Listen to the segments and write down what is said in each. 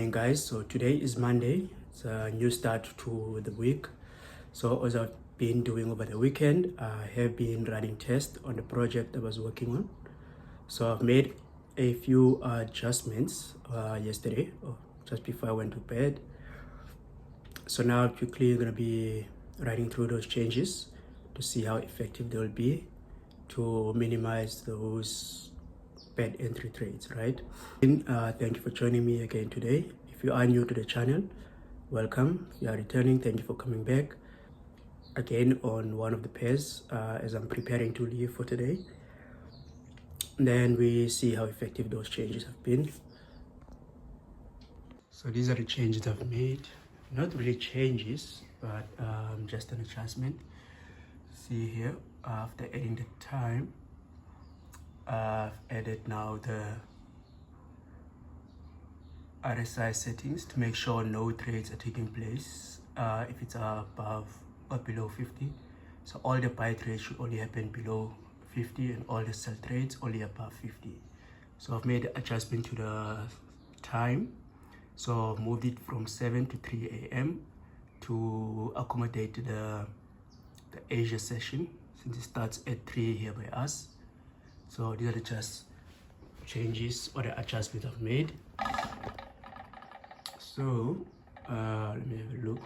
morning, guys. So today is Monday. It's a new start to the week. So as I've been doing over the weekend, I have been running tests on the project I was working on. So I've made a few adjustments yesterday, just before I went to bed. So now quickly I'm gonna be running through those changes to see how effective they will be to minimize those bad entry trades, right? Thank you for joining me again today. If you are new to the channel, welcome. If you are returning, thank you for coming back again on one of the pairs as I'm preparing to leave for today. Then we see how effective those changes have been. So these are the changes I've made. Not really changes, but just an adjustment. See here, after adding the time, I've added now the RSI settings to make sure no trades are taking place if it's above or below 50. So all the buy trades should only happen below 50 and all the sell trades only above 50. So I've made the adjustment to the time. So I've moved it from 7 to 3 a.m. to accommodate the Asia session, since it starts at 3 here by us. So these are the just changes or the adjustments I've made. So let me have a look.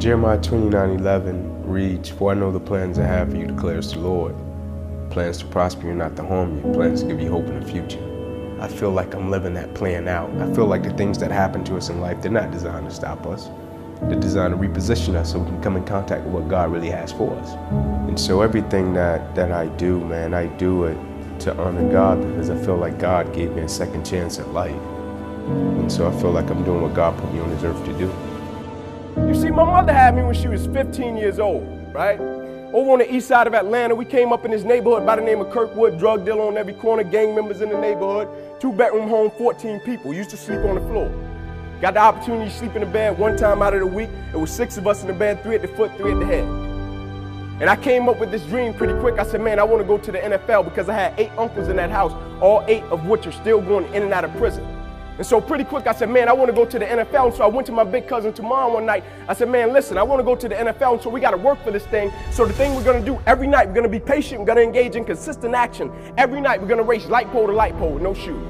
Jeremiah 29:11 reads, "For I know the plans I have for you, declares the Lord. Plans to prosper you, not to harm you. Plans to give you hope in the future." I feel like I'm living that plan out. I feel like the things that happen to us in life, they're not designed to stop us. They're designed to reposition us so we can come in contact with what God really has for us. And so everything that I do, man, I do it to honor God because I feel like God gave me a second chance at life. And so I feel like I'm doing what God put me on this earth to do. You see, my mother had me when she was 15 years old, right? Over on the east side of Atlanta, we came up in this neighborhood by the name of Kirkwood, drug dealer on every corner, gang members in the neighborhood, 2-bedroom home, 14 people, used to sleep on the floor. Got the opportunity to sleep in the bed one time out of the week. It was 6 of us in the bed, 3 at the foot, 3 at the head. And I came up with this dream pretty quick. I said, man, I want to go to the NFL because I had 8 uncles in that house, all 8 of which are still going in and out of prison. And so pretty quick, I said, man, I want to go to the NFL. And so I went to my big cousin tomorrow one night. I said, man, listen, I want to go to the NFL. And so we got to work for this thing. So the thing we're going to do every night, we're going to be patient. We're going to engage in consistent action. Every night, we're going to race light pole to light pole with no shoes.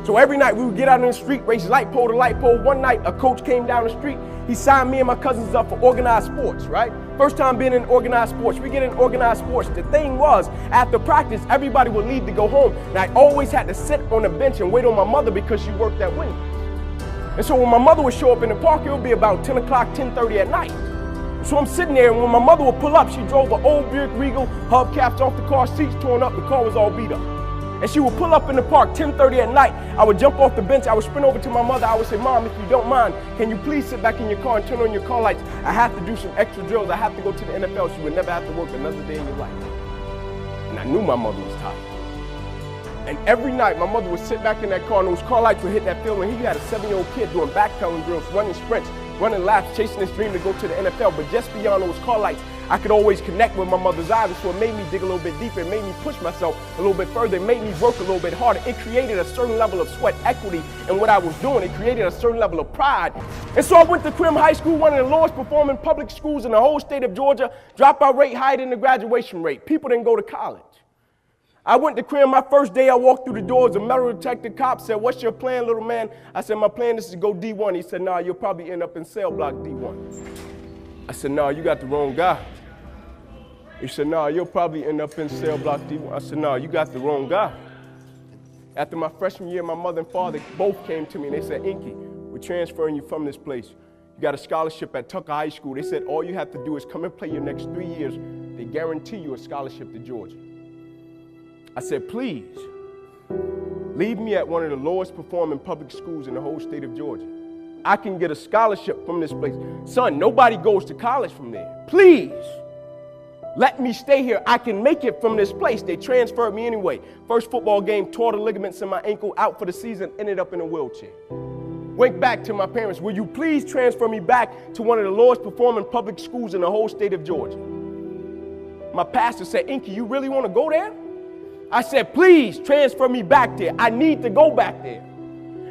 So every night we would get out in the street, race light pole to light pole. One night, a coach came down the street. He signed me and my cousins up for organized sports, right? First time being in organized sports. We get in organized sports. The thing was, after practice, everybody would leave to go home. And I always had to sit on the bench and wait on my mother because she worked at Wendy's. And so when my mother would show up in the park, it would be about 10 o'clock, 10:30 at night. So I'm sitting there, and when my mother would pull up, she drove an old Buick Regal, hubcaps off the car, seats torn up, the car was all beat up. And she would pull up in the park 10:30 at night. I would jump off the bench. I would sprint over to my mother. I would say, Mom, if you don't mind, can you please sit back in your car and turn on your car lights? I have to do some extra drills. I have to go to the NFL. She would never have to work another day in your life. And I knew my mother was tired. And every night, my mother would sit back in that car, and those car lights would hit that field. And he had a 7-year-old kid doing backpedaling drills, running sprints, running laps, chasing his dream to go to the NFL. But just beyond those car lights, I could always connect with my mother's eyes. And so it made me dig a little bit deeper. It made me push myself a little bit further. It made me work a little bit harder. It created a certain level of sweat equity in what I was doing. It created a certain level of pride. And so I went to Crim High School, one of the lowest performing public schools in the whole state of Georgia. Dropout rate higher than the graduation rate. People didn't go to college. I went to Crim my first day. I walked through the doors. A metal detector cop said, "What's your plan, little man?" I said, "My plan is to go D1. He said, "Nah, you'll probably end up in cell block D1. I said, "Nah, you got the wrong guy." He said, "Nah, you'll probably end up in cell block D1. I said, "Nah, you got the wrong guy." After my freshman year, my mother and father both came to me and they said, "Inky, we're transferring you from this place. You got a scholarship at Tucker High School." They said, "All you have to do is come and play your next 3 years. They guarantee you a scholarship to Georgia." I said, "Please, leave me at one of the lowest performing public schools in the whole state of Georgia. I can get a scholarship from this place. Son, nobody goes to college from there. Please, let me stay here. I can make it from this place." They transferred me anyway. First football game, tore the ligaments in my ankle, out for the season, ended up in a wheelchair. Went back to my parents, "Will you please transfer me back to one of the lowest performing public schools in the whole state of Georgia?" My pastor said, "Inky, you really want to go there?" I said, "Please transfer me back there. I need to go back there."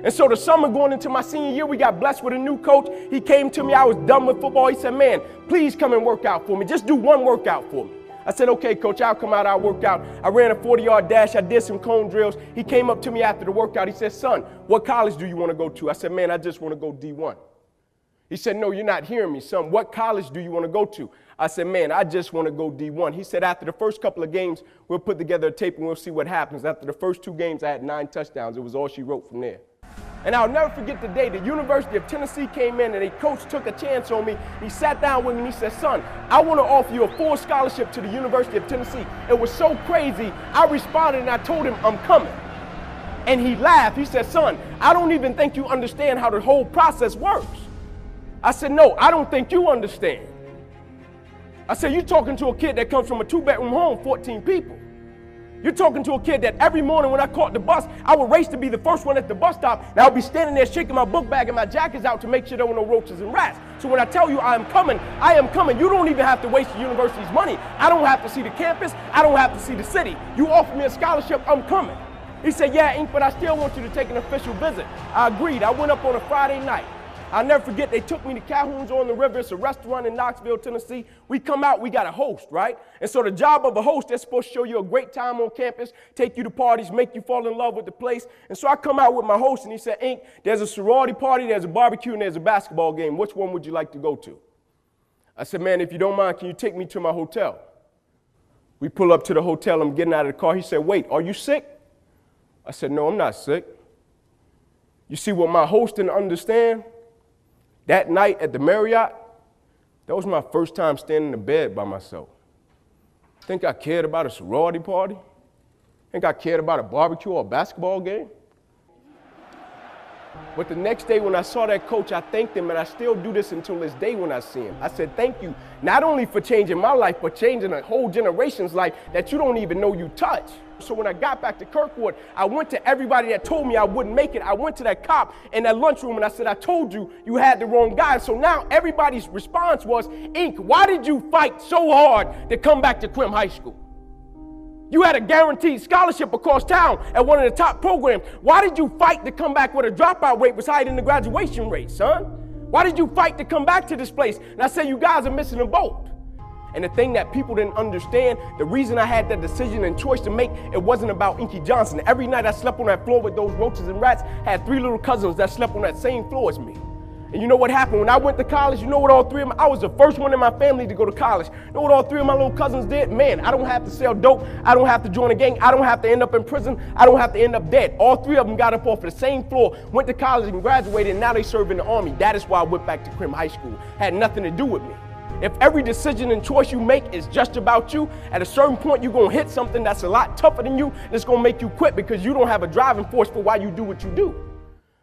And so the summer going into my senior year, we got blessed with a new coach. He came to me. I was done with football. He said, "Man, please come and work out for me. Just do one workout for me." I said, "Okay, coach, I'll come out. I'll work out." I ran a 40-yard dash. I did some cone drills. He came up to me after the workout. He said, "Son, what college do you want to go to?" I said, "Man, I just want to go D1. He said, "No, you're not hearing me, son. What college do you want to go to?" I said, "Man, I just want to go D1. He said, "After the first couple of games, we'll put together a tape and we'll see what happens." After the first 2 games, I had 9 touchdowns. It was all she wrote from there. And I'll never forget the day the University of Tennessee came in and a coach took a chance on me. He sat down with me and he said, "Son, I want to offer you a full scholarship to the University of Tennessee." It was so crazy. I responded and I told him, "I'm coming." And he laughed. He said, "Son, I don't even think you understand how the whole process works." I said, "No, I don't think you understand." I said, "You're talking to a kid that comes from a 2-bedroom home, 14 people. You're talking to a kid that every morning when I caught the bus, I would race to be the first one at the bus stop, and I would be standing there shaking my book bag and my jackets out to make sure there were no roaches and rats. So when I tell you I am coming, I am coming. You don't even have to waste the university's money. I don't have to see the campus. I don't have to see the city. You offer me a scholarship, I'm coming." He said, "Yeah, Ink, but I still want you to take an official visit." I agreed. I went up on a Friday night. I'll never forget, they took me to Calhoun's on the River. It's a restaurant in Knoxville, Tennessee. We come out, we got a host, right? And so the job of a host, they're supposed to show you a great time on campus, take you to parties, make you fall in love with the place. And so I come out with my host, and he said, "Ink, there's a sorority party, there's a barbecue, and there's a basketball game. Which one would you like to go to?" I said, man, if you don't mind, can you take me to my hotel? We pull up to the hotel. I'm getting out of the car. He said, wait, are you sick? I said, no, I'm not sick. You see, what my host didn't understand, that night at the Marriott, that was my first time standing in bed by myself. Think I cared about a sorority party? Think I cared about a barbecue or a basketball game? But the next day when I saw that coach, I thanked him, and I still do this until this day when I see him. I said, thank you, not only for changing my life, but changing a whole generation's life that you don't even know you touch. So when I got back to Kirkwood, I went to everybody that told me I wouldn't make it. I went to that cop in that lunchroom and I said, I told you, you had the wrong guy. So now everybody's response was, Ink, why did you fight so hard to come back to Quim High School? You had a guaranteed scholarship across town at one of the top programs. Why did you fight to come back where the dropout rate was higher than the graduation rate, son? Why did you fight to come back to this place? And I said, you guys are missing a boat. And the thing that people didn't understand, the reason I had that decision and choice to make, it wasn't about Inky Johnson. Every night I slept on that floor with those roaches and rats. I had 3 little cousins that slept on that same floor as me. And you know what happened? When I went to college, you know what all 3 of them, I was the first one in my family to go to college. You know what all 3 of my little cousins did? Man, I don't have to sell dope. I don't have to join a gang. I don't have to end up in prison. I don't have to end up dead. All 3 of them got up off of the same floor, went to college and graduated, and now they serve in the Army. That is why I went back to Quim High School. Had nothing to do with me. If every decision and choice you make is just about you, at a certain point you're going to hit something that's a lot tougher than you, and it's going to make you quit because you don't have a driving force for why you do what you do.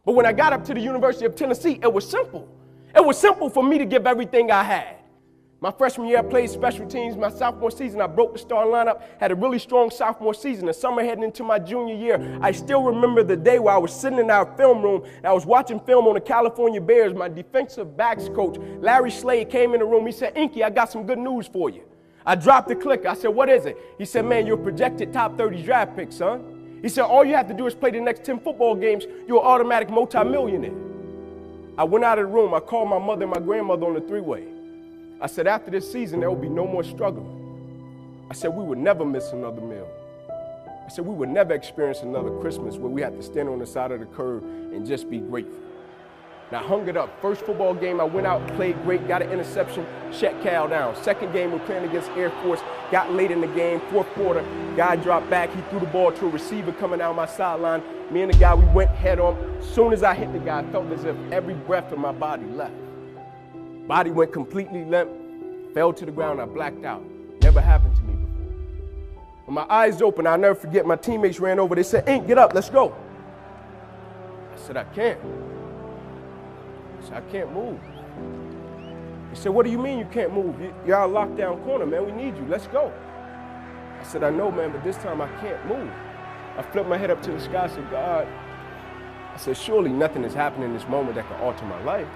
But when I got up to the University of Tennessee, it was simple. It was simple for me to give everything I had. My freshman year, I played special teams. My sophomore season, I broke the starting lineup, had a really strong sophomore season. The summer heading into my junior year, I still remember the day where I was sitting in our film room and I was watching film on the California Bears. My defensive backs coach, Larry Slade, came in the room. He said, Inky, I got some good news for you. I dropped the clicker. I said, what is it? He said, man, you're a projected top 30 draft pick, son. He said, all you have to do is play the next 10 football games. You're an automatic multimillionaire. I went out of the room. I called my mother and my grandmother on the 3-way. I said, after this season, there will be no more struggling. I said, we would never miss another meal. I said, we would never experience another Christmas where we had to stand on the side of the curb and just be grateful. And I hung it up. First football game, I went out, played great, got an interception, shut Cal down. Second game, we're playing against Air Force, got late in the game, 4th quarter, guy dropped back, he threw the ball to a receiver coming out my sideline. Me and the guy, we went head on. As soon as I hit the guy, I felt as if every breath of my body left. Body went completely limp, fell to the ground, I blacked out. Never happened to me before. When my eyes opened, I'll never forget, my teammates ran over, they said, Ink, get up, let's go. I said, I can't. I said, I can't move. He said, what do you mean you can't move? You're our lockdown corner, man, we need you, let's go. I said, I know, man, but this time I can't move. I flipped my head up to the sky, I said, God, I said, surely nothing is happening in this moment that can alter my life.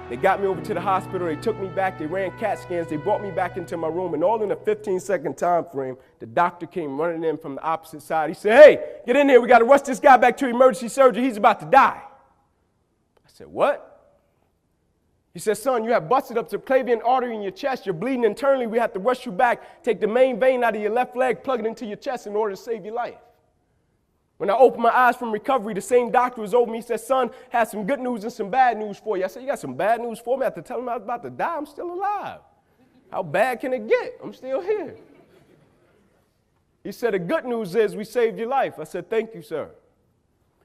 They got me over to the hospital, they took me back, they ran CAT scans, they brought me back into my room, and all in a 15-second time frame, the doctor came running in from the opposite side. He said, hey, get in here, we got to rush this guy back to emergency surgery, he's about to die. I said, what? He said, son, you have busted up subclavian artery in your chest, you're bleeding internally, we have to rush you back, take the main vein out of your left leg, plug it into your chest in order to save your life. When I opened my eyes from recovery, the same doctor was over me. He said, son, had some good news and some bad news for you. I said, you got some bad news for me? After telling him I was about to die, I'm still alive. How bad can it get? I'm still here. He said, the good news is we saved your life. I said, thank you, sir.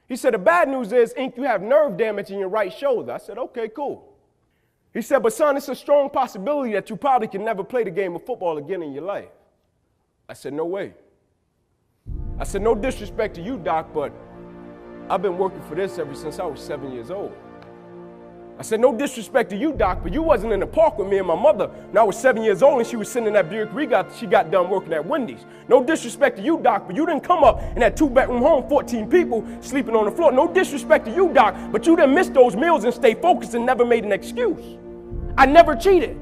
He said, the bad news is, Ink, you have nerve damage in your right shoulder. I said, okay, cool. He said, but son, it's a strong possibility that you probably can never play the game of football again in your life. I said, no way. I said, no disrespect to you, doc, but I've been working for this ever since I was 7 years old. I said, no disrespect to you, doc, but you wasn't in the park with me and my mother when I was 7 years old and she was sitting in that Buick Regal she got done working at Wendy's. No disrespect to you, doc, but you didn't come up in that 2-bedroom home, 14 people sleeping on the floor. No disrespect to you, doc, but you didn't miss those meals and stay focused and never made an excuse. I never cheated.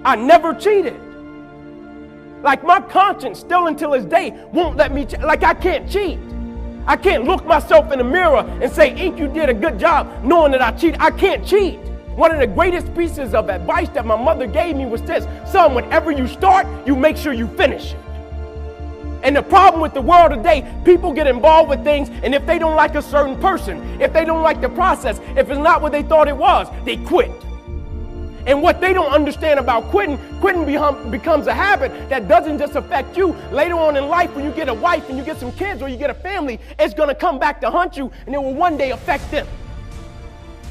I never cheated. Like my conscience still until this day won't let me, like I can't cheat. I can't look myself in the mirror and say, Ink, you did a good job knowing that I cheated. I can't cheat. One of the greatest pieces of advice that my mother gave me was this, son, whenever you start, you make sure you finish it. And the problem with the world today, people get involved with things, and if they don't like a certain person, if they don't like the process, if it's not what they thought it was, they quit. And what they don't understand about quitting becomes a habit that doesn't just affect you. Later on in life, when you get a wife and you get some kids or you get a family, it's going to come back to hunt you, and it will one day affect them.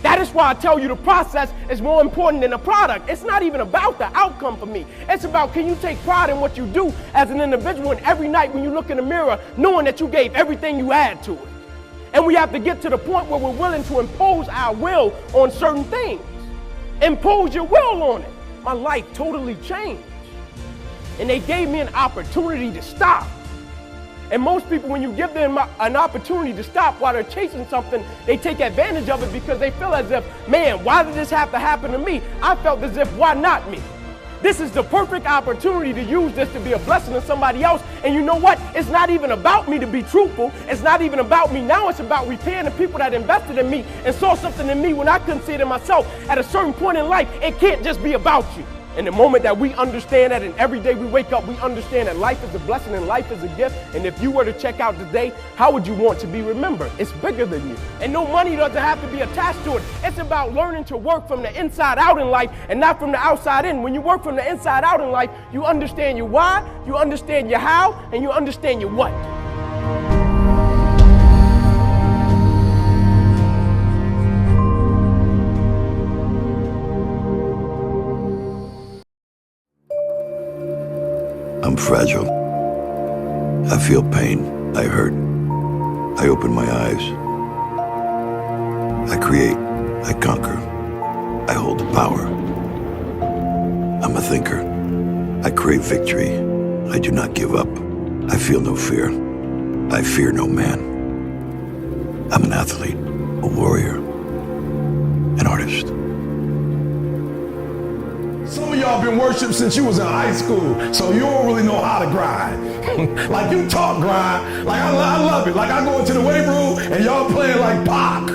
That is why I tell you the process is more important than the product. It's not even about the outcome for me. It's about, can you take pride in what you do as an individual, and every night when you look in the mirror, knowing that you gave everything you had to it. And we have to get to the point where we're willing to impose our will on certain things. Impose your will on it. My life totally changed. And they gave me an opportunity to stop. And most people, when you give them an opportunity to stop while they're chasing something, they take advantage of it because they feel as if, man, why did this have to happen to me? I felt as if, why not me? This is the perfect opportunity to use this to be a blessing to somebody else. And you know what? It's not even about me to be truthful. It's not even about me now. It's about repaying the people that invested in me and saw something in me when I couldn't see it in myself. At a certain point in life, it can't just be about you. And the moment that we understand that, and every day we wake up, we understand that life is a blessing and life is a gift. And if you were to check out today, how would you want to be remembered? It's bigger than you. And no money doesn't have to be attached to it. It's about learning to work from the inside out in life and not from the outside in. When you work from the inside out in life, you understand your why, you understand your how, and you understand your what. I'm fragile. I feel pain. I hurt. I open my eyes. I create. I conquer. I hold the power. I'm a thinker. I crave victory. I do not give up. I feel no fear. I fear no man. I'm an athlete, a warrior, an artist. Some of y'all been worshiping since you was in high school, so you don't really know how to grind. Like you talk grind, like I love it. Like I go into the weight room and y'all playing like Pac.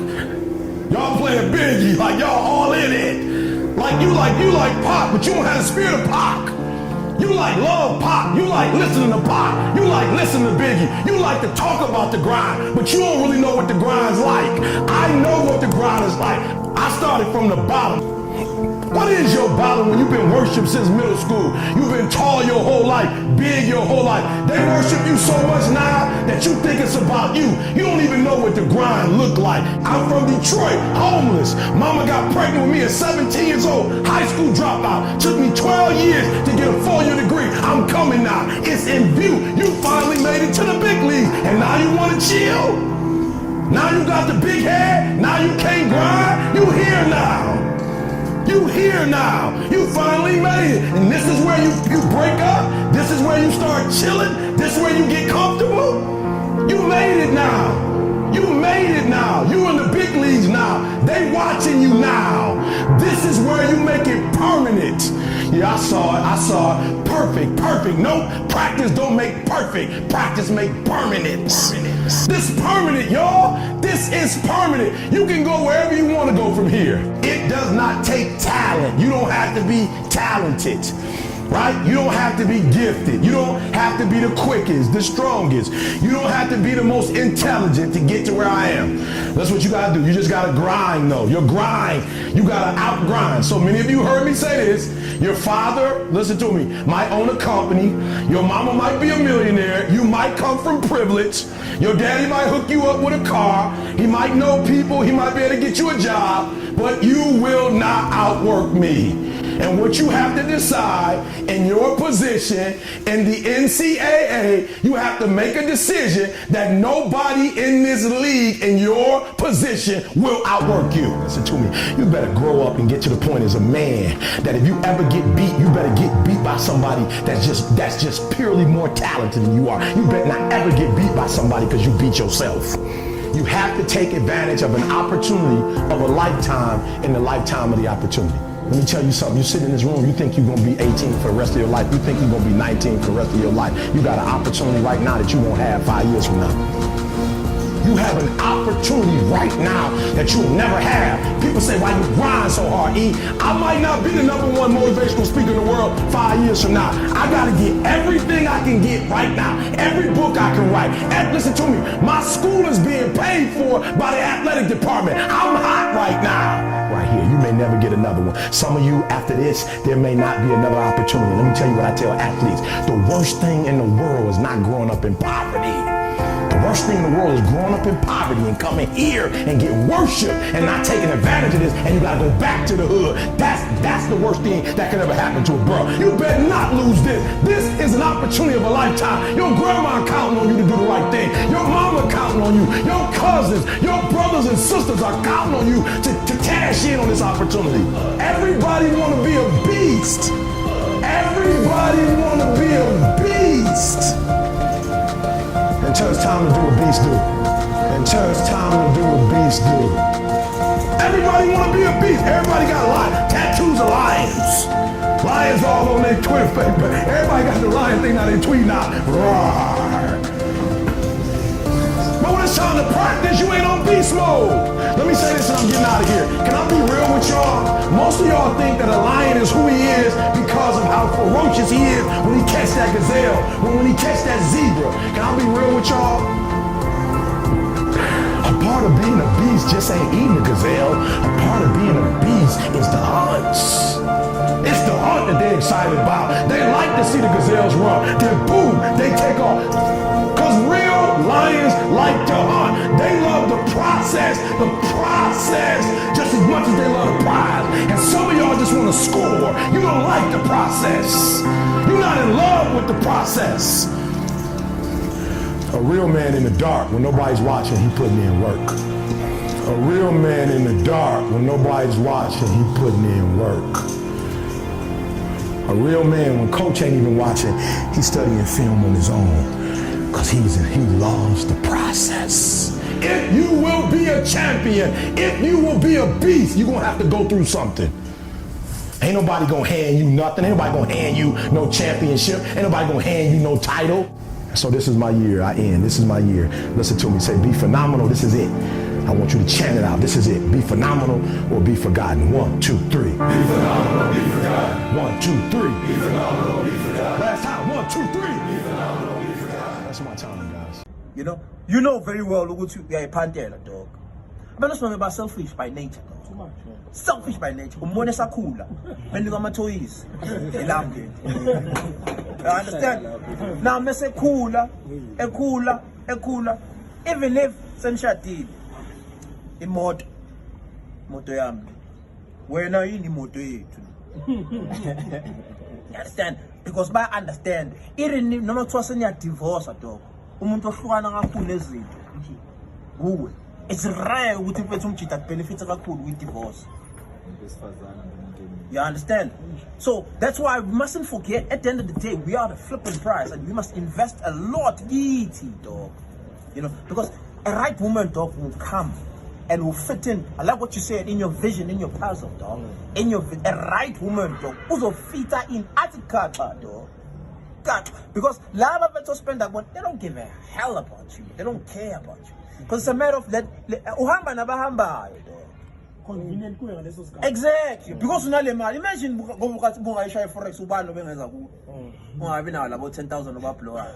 Y'all playing Biggie, like y'all all in it. Like you like Pac, but you don't have the spirit of Pac. You like love Pac, you like listening to Pac, you like listening to Biggie, you like to talk about the grind, but you don't really know what the grind's like. I know what the grind is like. I started from the bottom. What is your battle when you've been worshiped since middle school? You've been tall your whole life, big your whole life. They worship you so much now that you think it's about you. You don't even know what the grind looked like. I'm from Detroit, homeless. Mama got pregnant with me at 17 years old, high school dropout. Took me 12 years to get a 4-year degree. I'm coming now. It's in view. You finally made it to the big leagues, and now you want to chill? Now you got the big head? Now you can't grind? You here now. You here now. You finally made it. And this is where you break up. This is where you start chilling. This is where you get comfortable. You made it now. You made it now. You in the big leagues now. They watching you now. This is where you make it permanent. Yeah, I saw it. Perfect. No, practice don't make perfect. Practice make permanent. This permanent, y'all. This is permanent. You can go wherever you want to go from here. It does not take talent. You don't have to be talented. Right? You don't have to be gifted. You don't have to be the quickest, the strongest. You don't have to be the most intelligent to get to where I am. That's what you gotta do. You just gotta grind though. Your grind, you gotta out-grind. So many of you heard me say this. Your father, listen to me, might own a company. Your mama might be a millionaire. You might come from privilege. Your daddy might hook you up with a car. He might know people. He might be able to get you a job. But you will not outwork me. And what you have to decide in your position in the NCAA, you have to make a decision that nobody in this league in your position will outwork you. Listen to me. You better grow up and get to the point as a man that if you ever get beat, you better get beat by somebody that's just purely more talented than you are. You better not ever get beat by somebody because you beat yourself. You have to take advantage of an opportunity of a lifetime in the lifetime of the opportunity. Let me tell you something. You sit in this room, you think you're going to be 18 for the rest of your life. You think you're going to be 19 for the rest of your life. You got an opportunity right now that you won't have 5 years from now. You have an opportunity right now that you'll never have. People say, why you grind so hard, E? I might not be the #1 motivational speaker in the world 5 years from now. I gotta get everything I can get right now. Every book I can write. And listen to me, my school is being paid for by the athletic department. I'm hot right now. Right here, you may never get another one. Some of you, after this, there may not be another opportunity. Let me tell you what I tell athletes. The worst thing in the world is not growing up in poverty. The worst thing in the world is growing up in poverty and coming here and get worship and not taking advantage of this, and you gotta go back to the hood. That's the worst thing that could ever happen to a bro. You better not lose this. This is an opportunity of a lifetime. Your grandma counting on you to do the right thing. Your mama counting on you. Your cousins, your brothers and sisters are counting on you to cash in on this opportunity. Everybody wanna be a beast. Everybody wanna be a beast. Until it's time to do what beasts do. Until it's time to do what beasts do. Everybody want to be a beast. Everybody got tattoos of lions. Lions all on their Twitter face, but everybody got the lion thing on their tweet now. Roar. But when it's time to practice, you ain't on beast mode. Let me say this and I'm getting out of here. Can I be real with y'all? Most of y'all think that a lion is who he is because of how ferocious he is when he catch that gazelle, when he catch that zebra. Can I be real with y'all? A part of being a beast just ain't eating a gazelle. A part of being a beast is the hunts. It's the hunt that they're excited about. They like to see the gazelles run. Then boom, they take off. Because real lions like to hunt. They love the process just as much as they love the prize. And some of y'all just want to score. You don't like the process. You're not in love with the process. A real man in the dark, when nobody's watching, he putting in work. A real man in the dark, when nobody's watching, he putting in work. A real man, when coach ain't even watching, he's studying film on his own. Because he loves the process. If you will be a champion, if you will be a beast, you're going to have to go through something. Ain't nobody going to hand you nothing. Ain't nobody going to hand you no championship. Ain't nobody going to hand you no title. So this is my year. I end. This is my year. Listen to me. Say, be phenomenal. This is it. I want you to chant it out. This is it. Be phenomenal or be forgotten. 1, 2, 3. Be phenomenal, be forgotten. 1, 2, 3. Be phenomenal, be forgotten. Last time. 1, 2, 3. Be phenomenal, be forgotten. That's my time, guys. You know very well ukuthi uyayiphantela dog. Abantu sibamba selfish by nature. Too much. Selfish by nature. Umbone sakhula. Benika ama toys. Elambe. You understand? Now mase ekhula. Even if senishadile. Imoto yami. Wena yini imoto yethu. You understand? Because by understand, even noma kuthiwa seniya divorce dog. Umuntu ohlukana kakhulu nezinto kuwe, it's rare ukuthi mfethu umjida benefits kakhulu with divorce. You understand? So that's why we mustn't forget, at the end of the day, we are the flipping prize and we must invest a lot, dog. Because a right woman, dog, will come and will fit in. I like what you said, in your vision, in your puzzle, dog. A right woman, dog, who's fit in atikata, dog. Because lava beto spend that one, they don't give a hell about you. They don't care about you. Because it's a matter of that uhamba nabahamba. Convenient kuya ngaleso sikhathi. Exactly. Because unale mali. Imagine bungayishaya forex ubani obengeza kuwo. Ungabi nawo labo 10,000 obablower.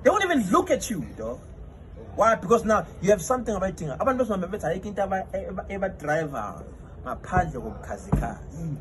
They won't even look at you, dog. Why? Because now you have something about thing. Abantu basibambe bethi ayike into eba driver ngaphandle kobukhazikhazi.